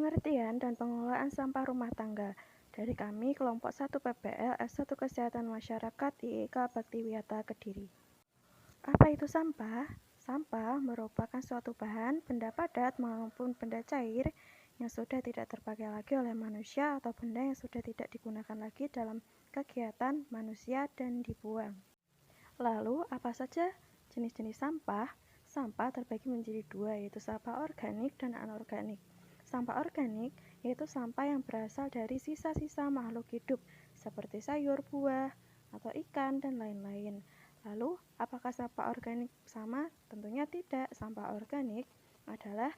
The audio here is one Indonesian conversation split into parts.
Pengertian dan pengelolaan sampah rumah tangga dari kami kelompok 1 PPL S1 Kesehatan Masyarakat IIK Baktiwiyata Kediri. Apa itu sampah? Sampah merupakan suatu bahan, benda padat maupun benda cair yang sudah tidak terpakai lagi oleh manusia atau benda yang sudah tidak digunakan lagi dalam kegiatan manusia dan dibuang. Lalu, apa saja jenis-jenis sampah? Sampah terbagi menjadi dua, yaitu sampah organik dan anorganik. Sampah organik yaitu sampah yang berasal dari sisa-sisa makhluk hidup seperti sayur, buah, atau ikan, dan lain-lain. Lalu, apakah sampah organik sama? Tentunya tidak. Sampah organik adalah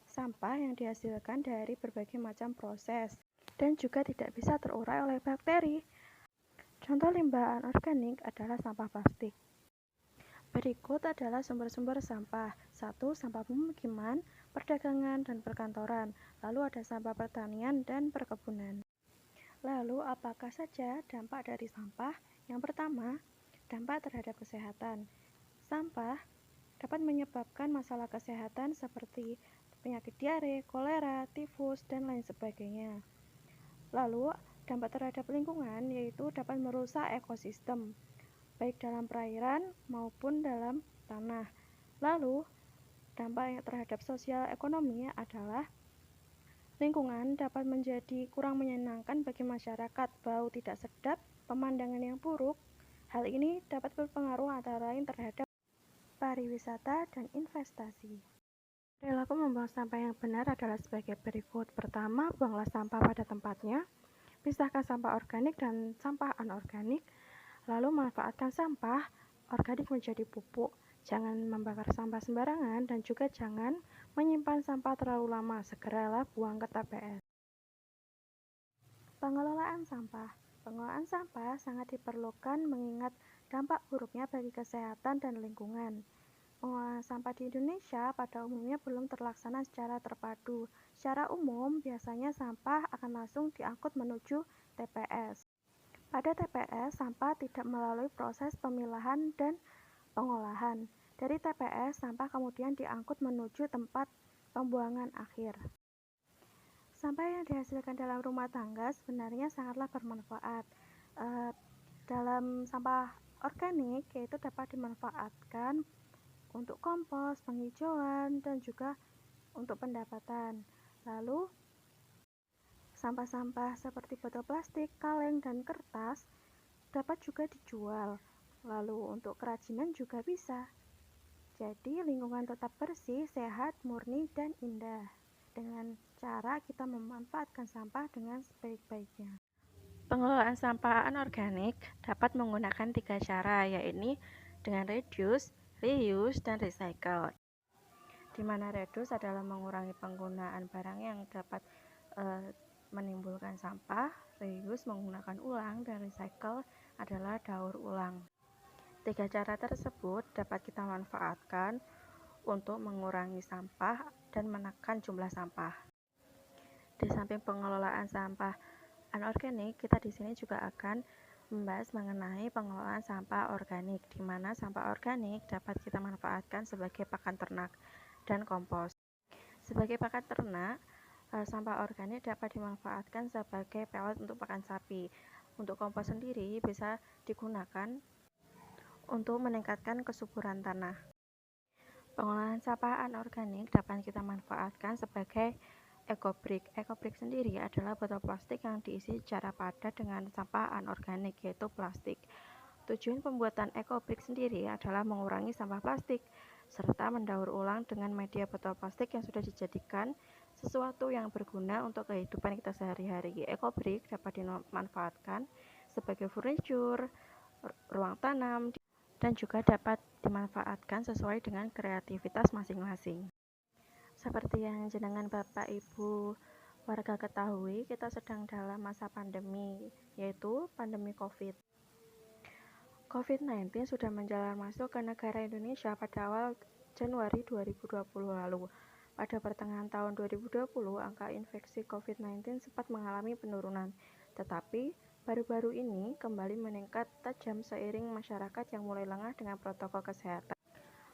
sampah yang dihasilkan dari berbagai macam proses dan juga tidak bisa terurai oleh bakteri. Contoh limbah anorganik adalah sampah plastik. Berikut adalah sumber-sumber sampah. 1. Sampah pemukiman, perdagangan, dan perkantoran. Lalu ada sampah pertanian dan perkebunan. Lalu, apakah saja dampak dari sampah? Yang pertama, dampak terhadap kesehatan. Sampah dapat menyebabkan masalah kesehatan seperti penyakit diare, kolera, tifus, dan lain sebagainya. Lalu, dampak terhadap lingkungan yaitu dapat merusak ekosistem, baik dalam perairan maupun dalam tanah. Lalu, dampak terhadap sosial ekonomi adalah lingkungan dapat menjadi kurang menyenangkan bagi masyarakat, bau tidak sedap, pemandangan yang buruk. Hal ini dapat berpengaruh antara lain terhadap pariwisata dan investasi. Perilaku membuang sampah yang benar adalah sebagai berikut. Pertama, buanglah sampah pada tempatnya. Pisahkan sampah organik dan sampah anorganik. Lalu manfaatkan sampah organik menjadi pupuk. Jangan membakar sampah sembarangan dan juga jangan menyimpan sampah terlalu lama. Segeralah buang ke TPS. Pengelolaan sampah. Pengelolaan sampah sangat diperlukan mengingat dampak buruknya bagi kesehatan dan lingkungan. Pengelolaan sampah di Indonesia pada umumnya belum terlaksana secara terpadu. Secara umum, biasanya sampah akan langsung diangkut menuju TPS. Pada TPS, sampah tidak melalui proses pemilahan dan pengolahan. Dari TPS, sampah kemudian diangkut menuju tempat pembuangan akhir. Sampah yang dihasilkan dalam rumah tangga sebenarnya sangatlah bermanfaat. Dalam sampah organik, yaitu dapat dimanfaatkan untuk kompos, penghijauan, dan juga untuk pendapatan. Lalu, sampah-sampah seperti botol plastik, kaleng, dan kertas dapat juga dijual. Lalu untuk kerajinan juga bisa. Jadi lingkungan tetap bersih, sehat, murni, dan indah. Dengan cara kita memanfaatkan sampah dengan sebaik-baiknya. Pengelolaan sampah anorganik dapat menggunakan 3 cara, yaitu dengan reduce, reuse, dan recycle. Di mana reduce adalah mengurangi penggunaan barang yang dapat menimbulkan sampah, reuse menggunakan ulang, dan recycle adalah daur ulang. 3 cara tersebut dapat kita manfaatkan untuk mengurangi sampah dan menekan jumlah sampah. Di samping pengelolaan sampah anorganik, kita di sini juga akan membahas mengenai pengelolaan sampah organik, di mana sampah organik dapat kita manfaatkan sebagai pakan ternak dan kompos. Sebagai pakan ternak, sampah organik dapat dimanfaatkan sebagai pelet untuk pakan sapi. Untuk kompos sendiri bisa digunakan untuk meningkatkan kesuburan tanah. Pengolahan sampah anorganik dapat kita manfaatkan sebagai ecobrick. Ecobrick sendiri adalah botol plastik yang diisi secara padat dengan sampah anorganik, yaitu plastik. Tujuan pembuatan ecobrick sendiri adalah mengurangi sampah plastik serta mendaur ulang dengan media botol plastik yang sudah dijadikan sesuatu yang berguna untuk kehidupan kita sehari-hari. Ecobrick dapat dimanfaatkan sebagai furniture, ruang tanam, dan juga dapat dimanfaatkan sesuai dengan kreativitas masing-masing. Seperti yang jenengan Bapak Ibu warga ketahui, kita sedang dalam masa pandemi, yaitu pandemi COVID-19 sudah menjalar masuk ke negara Indonesia pada awal Januari 2020 lalu. Pada pertengahan tahun 2020, angka infeksi COVID-19 sempat mengalami penurunan, tetapi baru-baru ini kembali meningkat tajam seiring masyarakat yang mulai lengah dengan protokol kesehatan.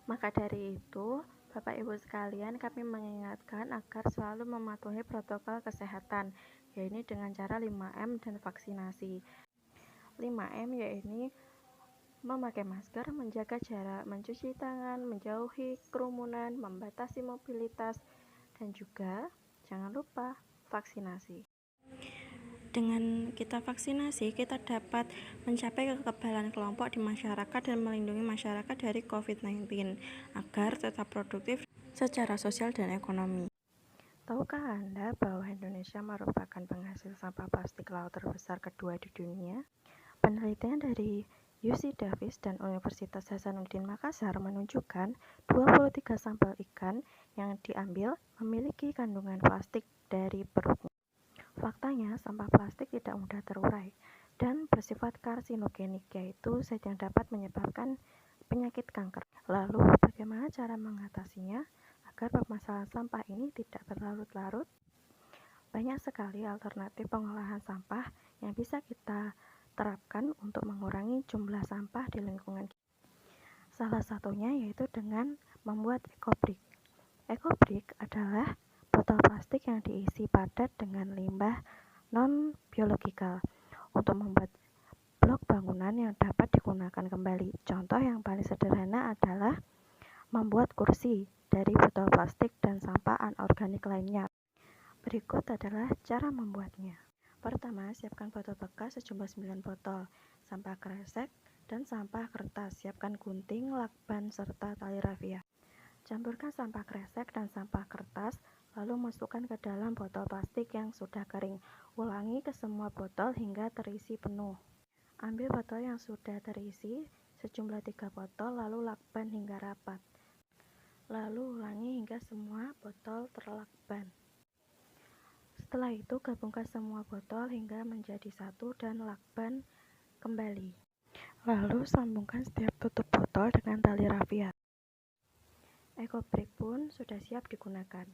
Maka dari itu, Bapak Ibu sekalian, kami mengingatkan agar selalu mematuhi protokol kesehatan, yaitu dengan cara 5M dan vaksinasi. 5M yaitu memakai masker, menjaga jarak, mencuci tangan, menjauhi kerumunan, membatasi mobilitas, dan juga jangan lupa vaksinasi. Dengan kita vaksinasi, kita dapat mencapai kekebalan kelompok di masyarakat dan melindungi masyarakat dari COVID-19 agar tetap produktif secara sosial dan ekonomi. Tahukah Anda bahwa Indonesia merupakan penghasil sampah plastik laut terbesar kedua di dunia? Penelitian dari UC Davis dan Universitas Hasanuddin Makassar menunjukkan 23 sampel ikan yang diambil memiliki kandungan plastik dari perutnya. Faktanya, sampah plastik tidak mudah terurai dan bersifat karsinogenik, yaitu zat yang dapat menyebabkan penyakit kanker. Lalu, bagaimana cara mengatasinya agar permasalahan sampah ini tidak berlarut-larut? Banyak sekali alternatif pengolahan sampah yang bisa kita terapkan untuk mengurangi jumlah sampah di lingkungan kita. Salah satunya yaitu dengan membuat ekobrick. Ekobrick adalah botol plastik yang diisi padat dengan limbah non-biologikal untuk membuat blok bangunan yang dapat digunakan kembali. Contoh yang paling sederhana adalah membuat kursi dari botol plastik dan sampah anorganik lainnya. Berikut adalah cara membuatnya. Pertama, siapkan botol bekas sejumlah 9 botol, sampah kresek, dan sampah kertas. Siapkan gunting, lakban, serta tali rafia. Campurkan sampah kresek dan sampah kertas, lalu masukkan ke dalam botol plastik yang sudah kering. Ulangi ke semua botol hingga terisi penuh. Ambil botol yang sudah terisi, sejumlah 3 botol, lalu lakban hingga rapat. Lalu ulangi hingga semua botol terlakban. Setelah itu, gabungkan semua botol hingga menjadi satu dan lakban kembali. Lalu sambungkan setiap tutup botol dengan tali rafia. Ekobrick pun sudah siap digunakan.